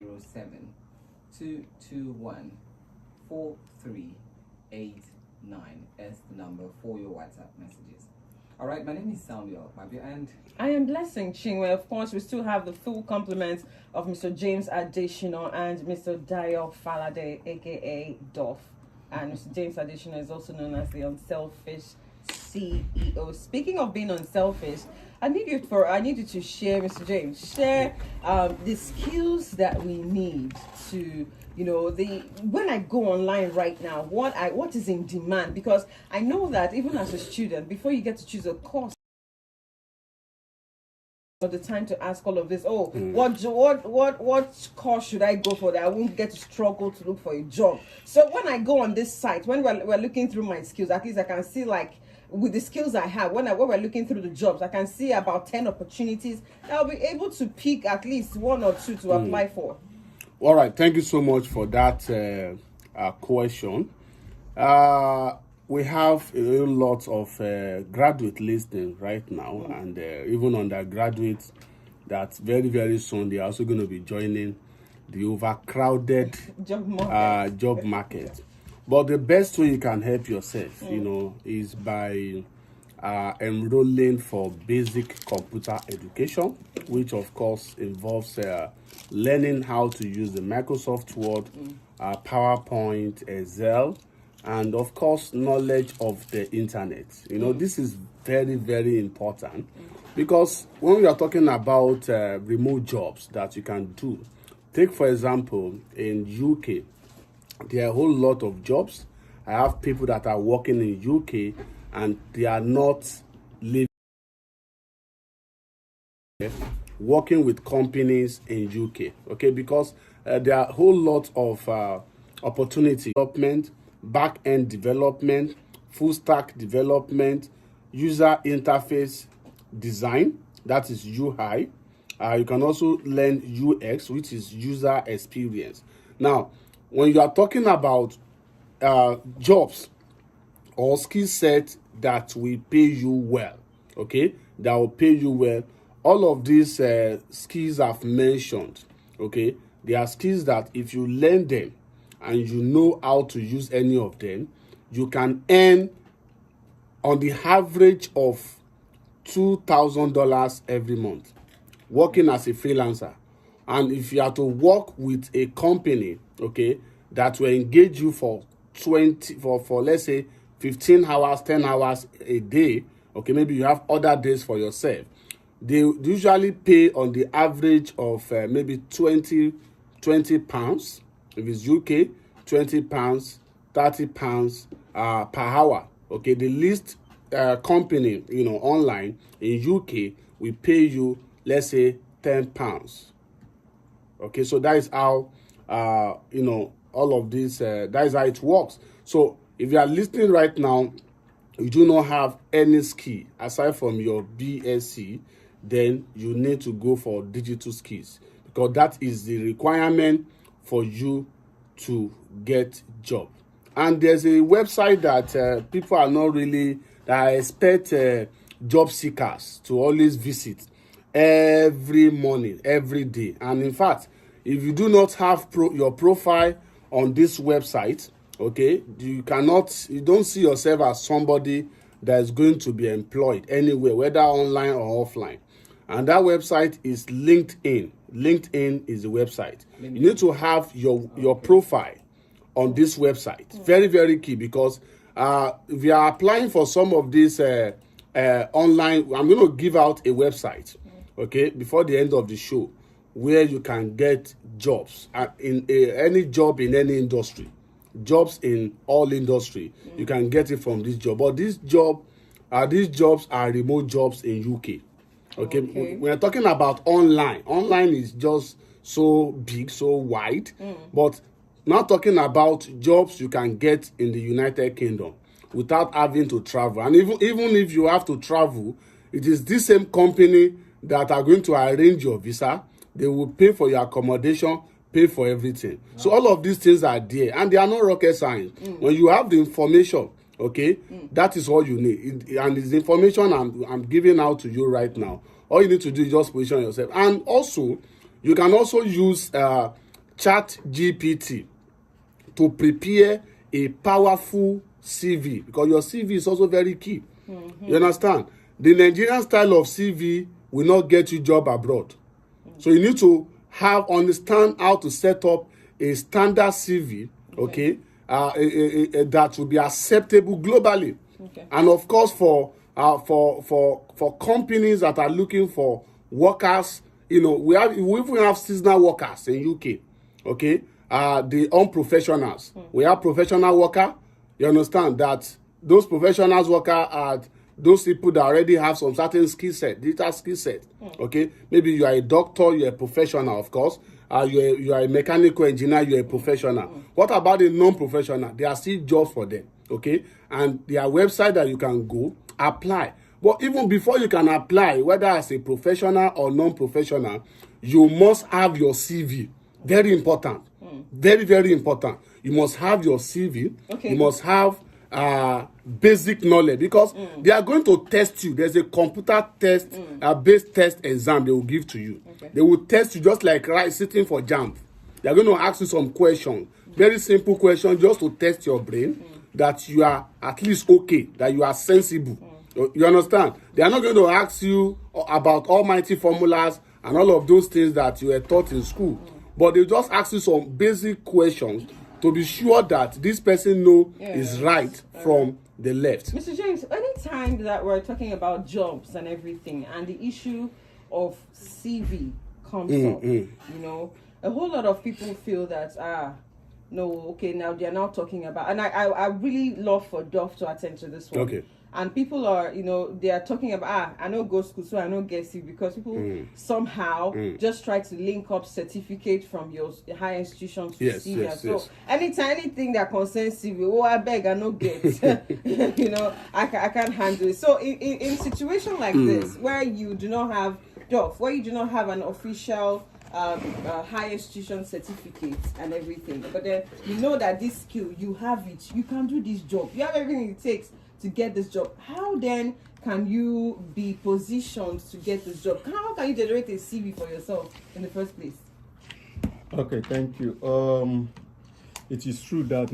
07 221 4389 as the number for your WhatsApp messages. All right, my name is Samuel Mabio, and I am Blessing Chingwe. Of course, we still have the full compliments of Mr. James Adesshina and Mr. Dayo Falade, aka Duff. And Mr. James Adesshina is also known as the Unselfish CEO. Speaking of being unselfish, I need you to share, Mr. James, share the skills that we need to, when I go online right now, what is in demand, because I know that even as a student, before you get to choose a course, the time to ask all of this. What course should I go for that I won't get to struggle to look for a job? So when I go on this site, when we're looking through my skills, at least I can see, like, with the skills I have, when we're looking through the jobs, I can see about 10 opportunities. I'll be able to pick at least one or two to apply for. All right, thank you so much for that question. We have a lot of graduate listening right now, and even undergraduates that very, very soon they're also going to be joining the overcrowded job market. But the best way you can help yourself, is by enrolling for basic computer education, which of course involves learning how to use the Microsoft Word, PowerPoint, Excel, and of course knowledge of the internet. This is very, very important, because when we are talking about remote jobs that you can do, take for example in UK, there are a whole lot of jobs. I have people that are working in UK and they are not living, working with companies in UK, okay, because there are a whole lot of opportunity development, back-end development, full stack development, user interface design, that is UI. You can also learn UX, which is user experience. Now, when you are talking about jobs or skill set that will pay you well, okay, that will pay you well, all of these skills I've mentioned, okay, they are skills that if you learn them and you know how to use any of them, you can earn on the average of $2,000 every month working as a freelancer. And if you are to work with a company, okay, that will engage you for let's say 15 hours, 10 hours a day, okay, maybe you have other days for yourself, they usually pay on the average of maybe 20 pounds. If it's UK, 20 pounds, 30 pounds per hour. Okay, the least company, online in UK will pay you, let's say, 10 pounds. Okay, so that is how, all of this, that is how it works. So if you are listening right now, you do not have any skill aside from your BSc, then you need to go for digital skills, because that is the requirement for you to get job. And there's a website that people are not really, that I expect job seekers to always visit every morning, every day. And in fact, if you do not have your profile on this website, okay, you don't see yourself as somebody that is going to be employed anywhere, whether online or offline. And that website is LinkedIn. LinkedIn is the website. You need to have your profile on this website. Very, very key, because if you are applying for some of these online, I'm going to give out a website, okay, before the end of the show, where you can get jobs in any job in any industry, jobs in all industry. You can get it from this job. But these jobs are remote jobs in UK. Okay, we are talking about online. Online is just so big, so wide. But not talking about jobs you can get in the United Kingdom without having to travel. And even if you have to travel, it is this same company that are going to arrange your visa. They will pay for your accommodation, pay for everything. So all of these things are there, and they are not rocket science. When you have the information, okay, that is all you need. And it's the information I'm giving out to you right now. All you need to do is just position yourself. And also, you can also use ChatGPT to prepare a powerful CV, because your CV is also very key. You understand? The Nigerian style of CV will not get you job abroad. So you need to understand how to set up a standard CV, okay, that will be acceptable globally. And of course, for companies that are looking for workers, we even have seasonal workers in UK, okay, the unprofessionals. We have professional worker. You understand that those professionals worker are those people that already have some certain skill set, digital skill set. Okay, maybe you are a doctor, you are a professional, of course. You are a mechanical engineer, you are a professional. What about the non-professional? There are still jobs for them. Okay, and there are websites that you can go apply. But even before you can apply, whether as a professional or non-professional, you must have your CV. Very important. Very, very important. You must have your CV. Okay. You must have basic knowledge, because they are going to test you. There's a computer test, based test exam they will give to you. Okay. They will test you just like sitting for JAMB. They are going to ask you some questions, very simple questions, just to test your brain that you are at least okay, that you are sensible. You understand? They are not going to ask you about almighty formulas and all of those things that you were taught in school. But they just ask you some basic questions to be sure that this person is right from the left. Mr. James, anytime that we're talking about jobs and everything, and the issue of CV comes up, a whole lot of people feel that, now they're now talking about, and I really love for Dove to attend to this one. Okay. And people are, they are talking about, I know go school, so I know get CV, because people somehow just try to link up certificate from your higher institution to CV. Yes, so anything that concerns CV, I beg, I no get, I can't handle it. So in situation like this, where you do not have Dove, where you do not have an official higher institution certificate and everything, but then that this skill, you have it, you can do this job, you have everything it takes to get this job. How then can you be positioned to get this job? How can you generate a CV for yourself in the first place? Okay, thank you. It is true that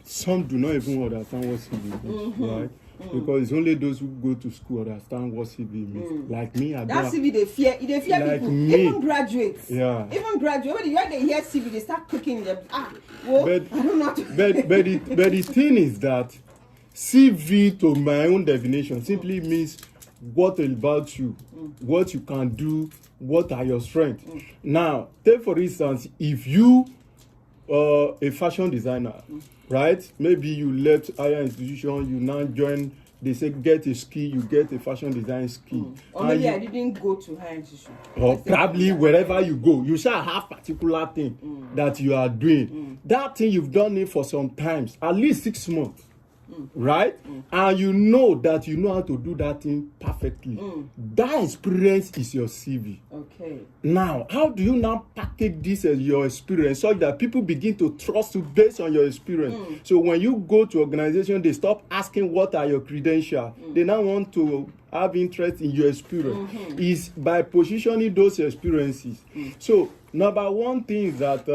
some do not even understand what CV means, right? Because it's only those who go to school understand what CV means. Like me, that CV they fear like people. Me. Even graduates. Yeah. Even graduates. When they hear CV, they start cooking them. I don't know. But the thing is that CV, to my own definition, simply means what about you, what you can do, what are your strengths. Now, take for instance, if you are a fashion designer, right? Maybe you left higher institution, you now join, they say get a skill, you get a fashion design skill. Or maybe I didn't go to higher institution. Or probably wherever you go, you shall have particular thing that you are doing. That thing you've done it for some times, at least 6 months. Right? And you know that you know how to do that thing perfectly. That experience is your CV. Okay. Now, how do you now package this as your experience so that people begin to trust you based on your experience? So when you go to organization, they stop asking what are your credentials. They now want to have interest in your experience. Is by positioning those experiences. So number one thing is that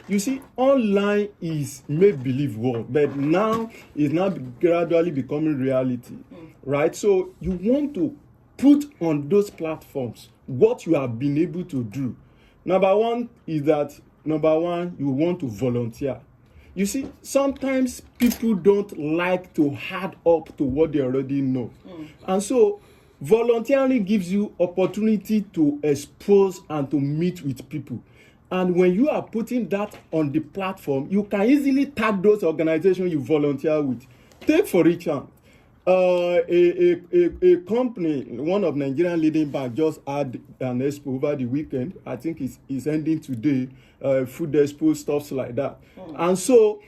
you see, online is make-believe world, but now it's now gradually becoming reality, right? So you want to put on those platforms what you have been able to do. Number one is that, you want to volunteer. You see, sometimes people don't like to add up to what they already know. And so volunteering gives you opportunity to expose and to meet with people. And when you are putting that on the platform, you can easily tag those organizations you volunteer with. Take for instance, a company, one of Nigerian leading banks, just had an expo over the weekend. I think it's ending today. Food expo, stuff like that. And so,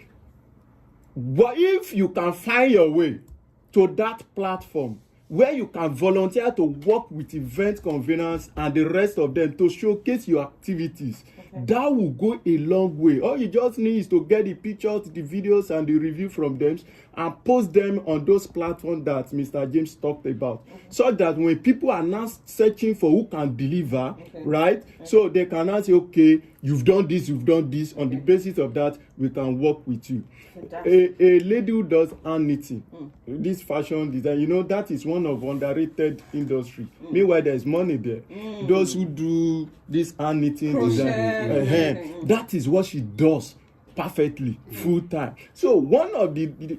what if you can find your way to that platform where you can volunteer to work with event conveners and the rest of them to showcase your activities? That will go a long way. All you just need is to get the pictures, the videos, and the review from them and post them on those platforms that Mr. James talked about. So that when people are now searching for who can deliver, right? So they can now say, okay, you've done this. On the basis of that, we can work with you. Fantastic. A lady who does hand knitting, this fashion design, that is one of underrated industry. Meanwhile, there's money there. Those who do this hand knitting design, that is what she does perfectly, full time. So one of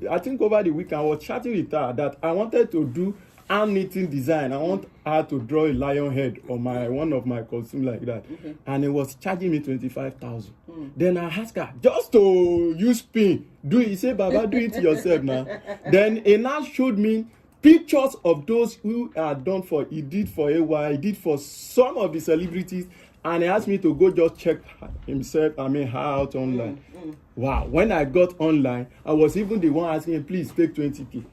I think over the weekend I was chatting with her that I wanted to do hand knitting design. I want her to draw a lion head on one of my costume like that, and it was charging me 25,000. Then I asked her just to use pin, do it. He said, "Baba, do it yourself now." Then he now showed me pictures of those who are done for. He did for AY, he did for some of the celebrities. And he asked me to go just check her out online. Wow. When I got online, I was even the one asking him, please take 20K.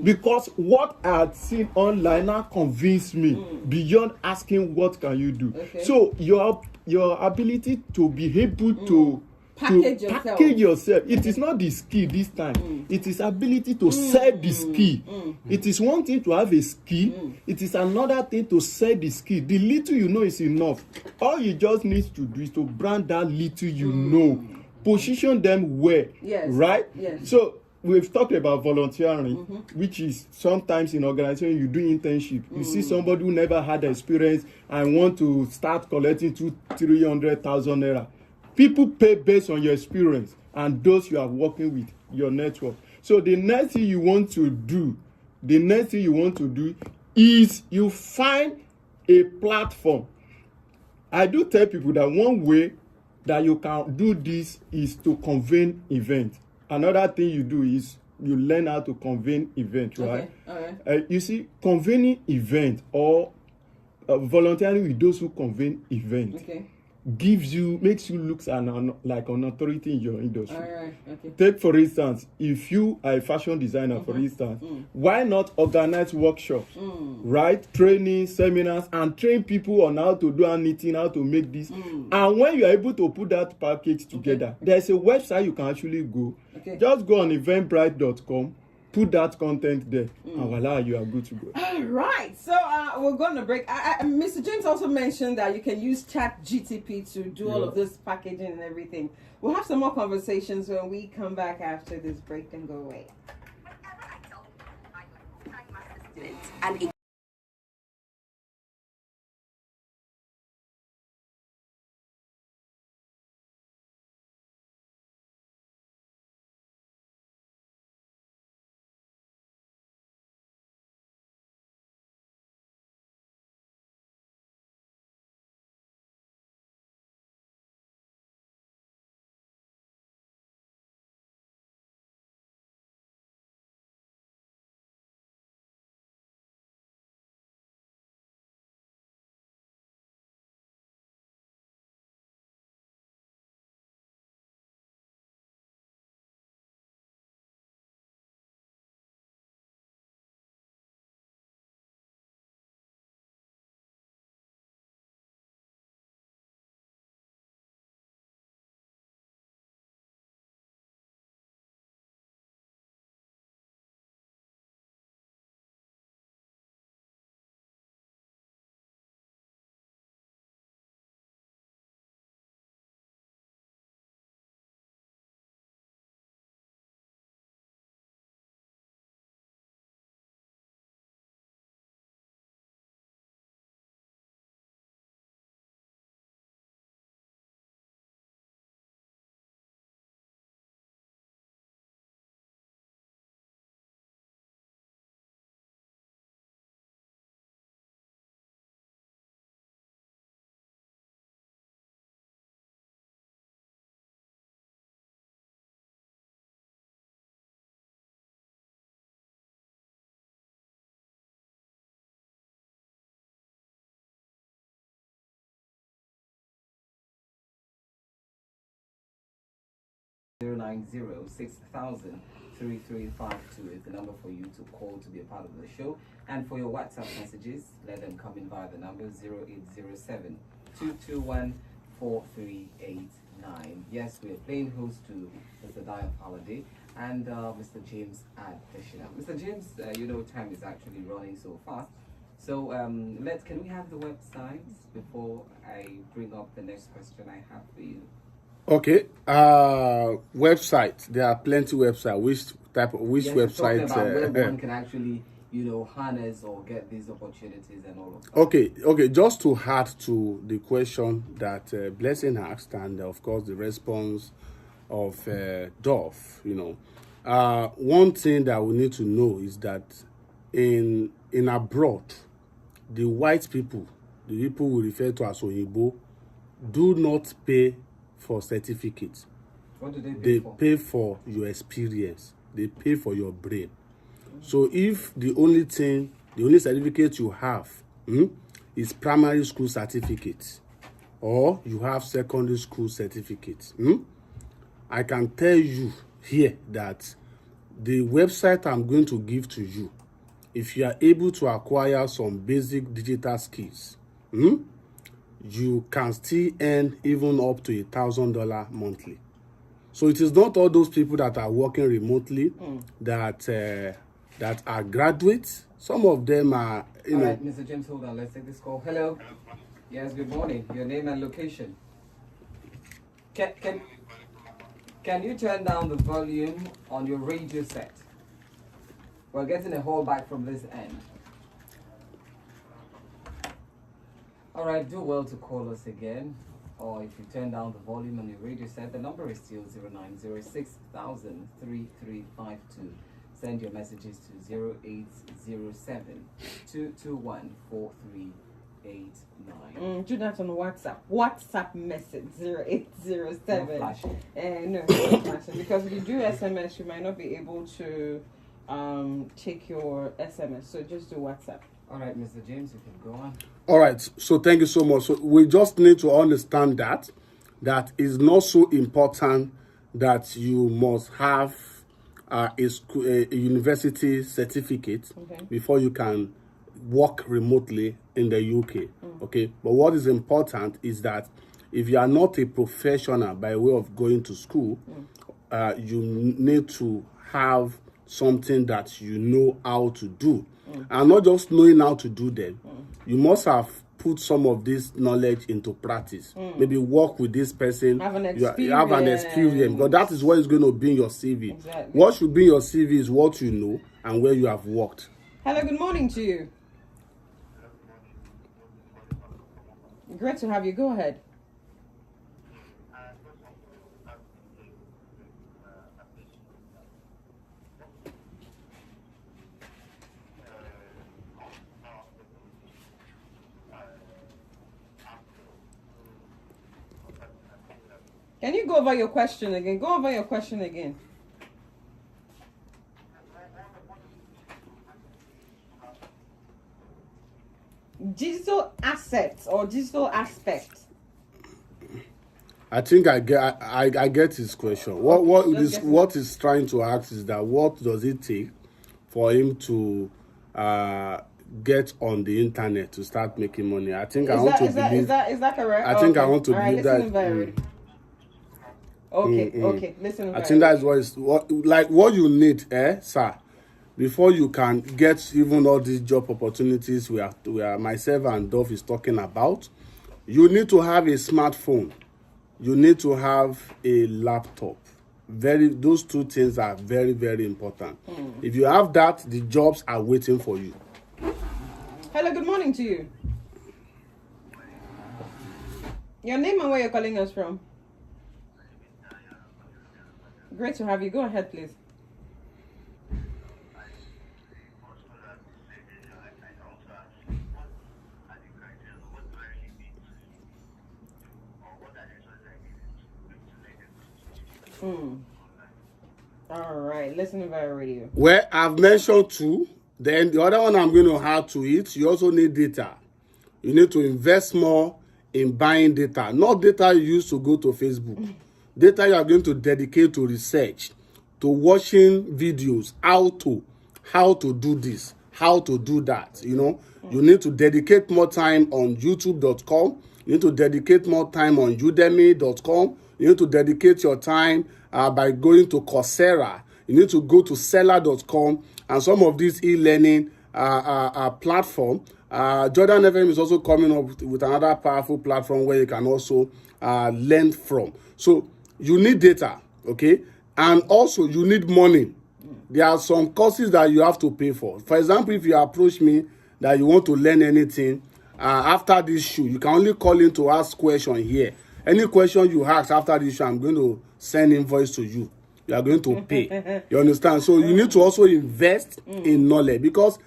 Because what I had seen online now convinced me beyond asking what can you do. So your ability to be able to package yourself. It is not the skill this time. It is ability to sell the skill. It is one thing to have a skill. It is another thing to sell the skill. The little you know is enough. All you just need to do is to brand that little you know. Position them well. Right? Yes. So we've talked about volunteering, which is sometimes in organization you do internship. You see somebody who never had experience and want to start collecting 200,000-300,000 naira. People pay based on your experience and those you are working with, your network. So the next thing you want to do is you find a platform. I do tell people that one way that you can do this is to convene events. Another thing you do is you learn how to convene events, right? You see, convening event or volunteering with those who convene events makes you look like an authority in your industry. Take for instance, if you are a fashion designer, for instance, why not organize workshops, right? Training, seminars, and train people on how to do anything, how to make this. And when you are able to put that package together, there's a website you can actually go. Just go on eventbrite.com. Put that content there, and voila, you are good to go. All right, so we're going to break. Mr. James also mentioned that you can use Chat GTP to do all of this packaging and everything. We'll have some more conversations when we come back after this break. Don't go away. And Zero 090-6000-3352 is the number for you to call to be a part of the show. And for your WhatsApp messages, let them come in via the number 0807-221-4389. Yes, we are playing host to Mr. Dio Holiday and Mr. James Adesshina. Mr. James, time is actually running so fast. So can we have the websites before I bring up the next question I have for you? Okay. Website. There are plenty website. Which Yes, we're talking website? about where one can actually, harness or get these opportunities and all of that. Okay. Just to add to the question that Blessing asked, and of course the response of Dove. One thing that we need to know is that in abroad, the white people, the people we refer to as Oyibo, do not pay for certificates. What do they pay They for? pay for your experience. They pay for your brain. So if the only certificate you have is primary school certificate, or you have secondary school certificate, I can tell you here that the website I'm going to give to you, if you are able to acquire some basic digital skills, you can still earn even up to $1,000 monthly. So it is not all those people that are working remotely that are graduates. Some of them are, All right, Mr. James, hold on. Let's take this call. Hello. Yes, good morning. Your name and location. Can you turn down the volume on your radio set? We're getting a call back from this end. All right, do well to call us again. Or if you turn down the volume on your radio set, the number is still 0906-3352. Send your messages to 0807-221-4389. Do that on WhatsApp. WhatsApp message 0807. No flashing. No flashing. Because if you do SMS, you might not be able to take your SMS. So just do WhatsApp. All right, Mr. James, you can go on. All right, so thank you so much. So we just need to understand that is not so important that you must have a university certificate before you can work remotely in the UK. Okay, but what is important is that if you are not a professional by way of going to school, you need to have something that you know how to do. And not just knowing how to do them, you must have put some of this knowledge into practice. Maybe work with this person. Have an You have an experience, because that is what is going to be in your CV. Exactly. What should be in your CV is what you know and where you have worked. Hello, good morning to you. Great to have you. Go ahead. Can you go over your question again? Go over your question again. Digital assets or digital aspects. I think I get his question. What is trying to ask is that what does it take for him to get on the internet to start making money? I think Is that correct? I think I want to believe that. Okay, listen. I think that's what you need, sir, before you can get even all these job opportunities we are myself and Dove is talking about. You need to have a smartphone. You need to have a laptop. Those two things are very, very important. If you have that, the jobs are waiting for you. Hello, good morning to you. Your name and where you're calling us from? Great to have you. Go ahead, please. All right, listen to our radio. Well, I've mentioned two. Then the other one I'm going to add to it, you also need data. You need to invest more in buying data. Not data you use to go to Facebook. Data you are going to dedicate to research, to watching videos, how to do this, how to do that. You need to dedicate more time on youtube.com. You need to dedicate more time on udemy.com. You need to dedicate your time by going to Coursera. You need to go to seller.com and some of these e-learning platform. Jordan FM is also coming up with another powerful platform where you can also learn from. So you need data, okay? And also you need money. There are some courses that you have to pay for. For example, if you approach me that you want to learn anything, after this show, you can only call in to ask question here. Any question you ask after this show, I'm going to send invoice to you. You are going to pay. You understand? So you need to also invest in knowledge, because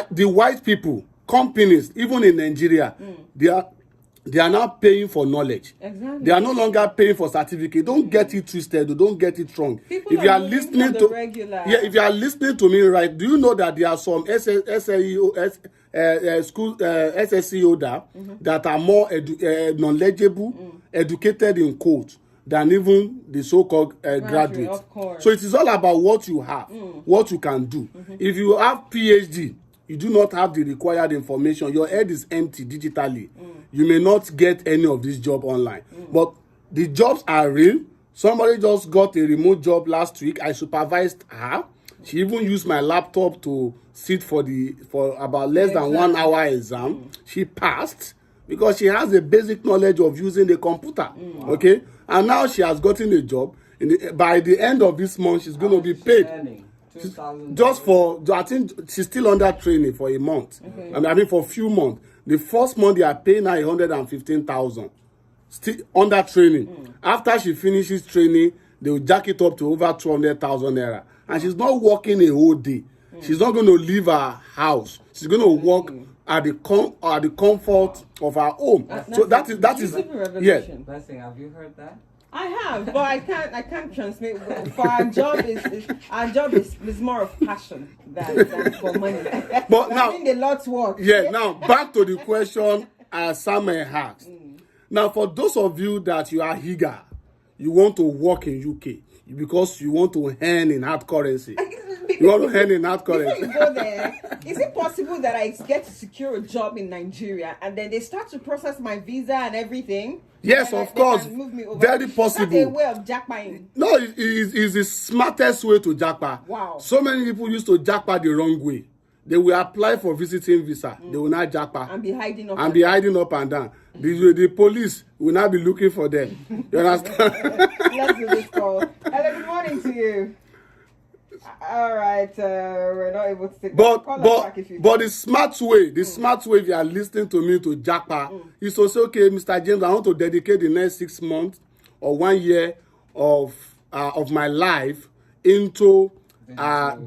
the white people, companies, even in Nigeria, they are now paying for knowledge. Exactly. They are no longer paying for certificate. Don't get it twisted. Don't get it wrong. People if you are moving listening for to the regular. yeah, if you are listening to me right, do you know that there are some SSEO that are more knowledgeable, educated in quotes, than even the so-called graduates. Of course. So it is all about what you have, what you can do. If you have PhD, you do not have the required information, your head is empty digitally, you may not get any of this job online. But the jobs are real. Somebody just got a remote job last week. I supervised her. She even used my laptop to sit for about less than 1 hour exam. She passed because she has a basic knowledge of using the computer. Okay, and now she has gotten a job. By the end of this month, she's going to be paid. Just for, I think she's still under training for a month. Okay. I mean, for a few months. The first month they are paying her 115,000. Still under training. After she finishes training, they will jack it up to over 200,000 naira. And she's not working a whole day. She's not going to leave her house. She's going to work at the comfort of her home. So that is yes. Blessing, have you heard that? I have, but I can't transmit. For our job is more of passion than for money. But now, a lot's work. Yeah. Now back to the question Samuel asked. Now, for those of you that you are eager, you want to work in UK because you want to earn in hard currency. You want to earn in hard currency. Before you go there, is it possible that I get to secure a job in Nigeria and then they start to process my visa and everything? Yes, of course. Very possible. That's a way of jackpotting. No, it's the smartest way to jackpot. Wow. So many people used to jackpot the wrong way. They will apply for visiting visa. They will not jackpot. And be hiding up and down. The police will not be looking for them. You understand? Let's do this call. Hello, good morning to you. All right, we're not able to take but the smart way, if you are listening to me to jackpot, is to say, okay, Mr. James, I want to dedicate the next 6 months or 1 year of my life into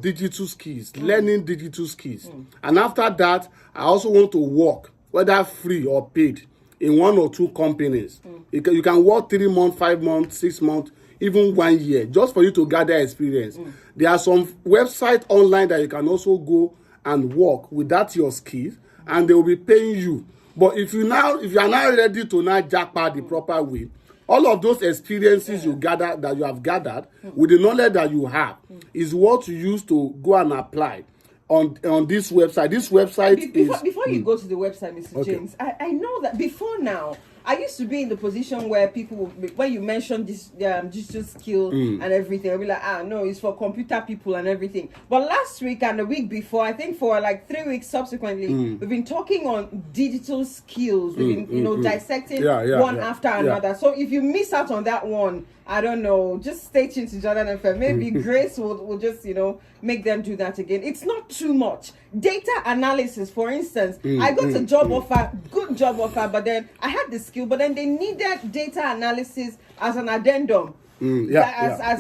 digital skills, learning digital skills. And after that, I also want to work, whether free or paid, in 1 or 2 companies. You can work 3 months, 5 months, 6 months, even 1 year, just for you to gather experience. There are some websites online that you can also go and work without your skills, and they will be paying you. But if you are not ready to now jackpot the proper way, all of those experiences you have gathered with the knowledge that you have is what you use to go and apply on this website. This website before you go to the website, Mr. James, I know that before now, I used to be in the position where people, when you mention this digital skill and everything, I'll be like, no, it's for computer people and everything. But last week and the week before, I think for like 3 weeks subsequently, we've been talking on digital skills. We've been, dissecting one after another. So if you miss out on that one, I don't know, just stay tuned to Jordan FM. Maybe Grace will just, make them do that again. It's not too much. Data analysis, for instance, I got a job offer, good job offer, but then I had the skill, but then they needed data analysis as an addendum. As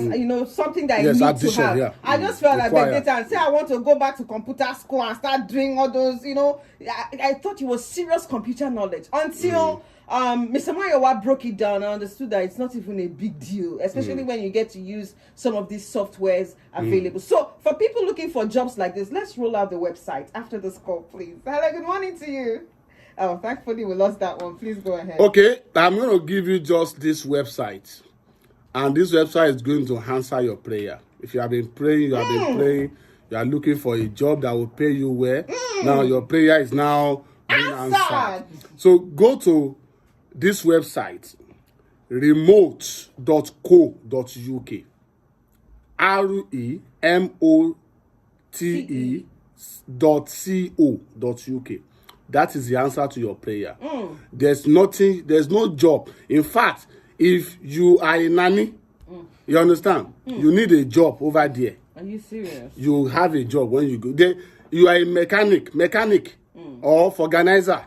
something that you need to have. Yeah. I just felt like the data and say I want to go back to computer school and start doing all those, I thought it was serious computer knowledge until Mr. Mayowa broke it down. I understood that it's not even a big deal, especially when you get to use some of these softwares available. So for people looking for jobs like this, let's roll out the website after this call, please. Hello, good morning to you. Oh, thankfully we lost that one. Please go ahead. Okay, I'm going to give you just this website. And this website is going to answer your prayer. If you have been praying, you are looking for a job that will pay you well. Now your prayer is now being answered. So go to this website, remote.co.uk. That is the answer to your prayer. There's nothing, there's no job. In fact, if you are a nanny, you understand, you need a job over there. Are you serious? You have a job when you go there. You are a mechanic, or organizer.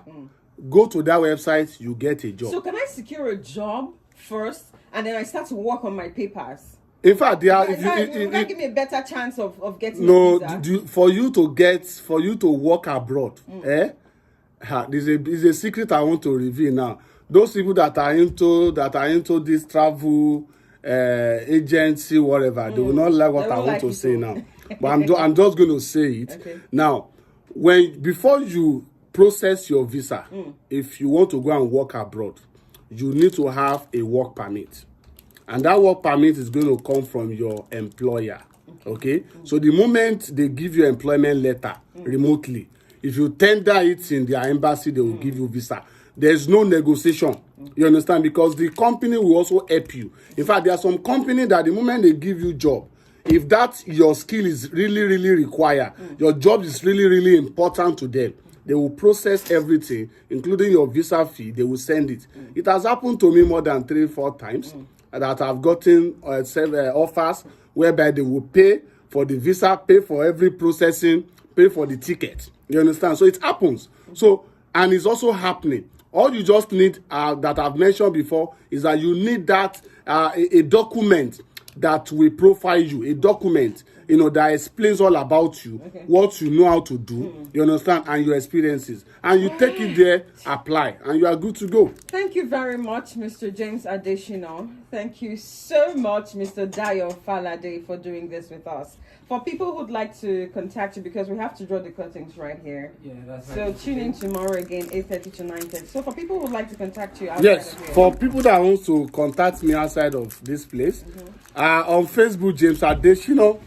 Go to that website, you get a job. So can I secure a job first, and then I start to work on my papers? In fact, there are. If you give me a better chance of getting no, a visa. for you to work abroad, there's a secret I want to reveal now. Those people that are into this travel agency, whatever, they will not like what I want to say now. But I'm just going to say it. Okay. Now, before you process your visa, if you want to go and work abroad, you need to have a work permit. And that work permit is going to come from your employer. Okay? So the moment they give you employment letter remotely, if you tender it in their embassy, they will give you visa. There's no negotiation. You understand? Because the company will also help you. In fact, there are some companies that the moment they give you job, if that your skill is really, really required, your job is really, really important to them, they will process everything, including your visa fee. They will send it. It has happened to me more than 3-4 times that I've gotten offers whereby they will pay for the visa, pay for every processing, pay for the ticket. You understand? So it happens. So, and it's also happening. All you just need, that I've mentioned before, is that you need that a document that will profile you, a document, that explains all about you, what you know how to do, you understand, and your experiences. And you take it there, apply, and you are good to go. Thank you very much, Mr. James Adesshina. Thank you so much, Mr. Dayo Falade, for doing this with us. For people who'd like to contact you, because we have to draw the curtains right here. Yeah, that's so right. tune in tomorrow again, 8:30 to 9:30. So for people who'd like to contact you outside Yes, of here. for people that want to contact me outside of this place, on Facebook, James Adesshina,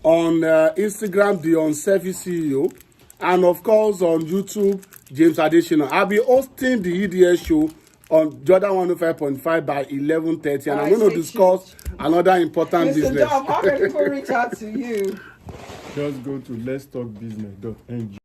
on Instagram, the Unselfish CEO, and of course on YouTube, James Adesshina. I'll be hosting the EDS show on Jordan 105.5 by 11:30, and I'm going to discuss another important Mr. business. Dom, how can people reach out to you? Just go to letstalkbusiness.ng.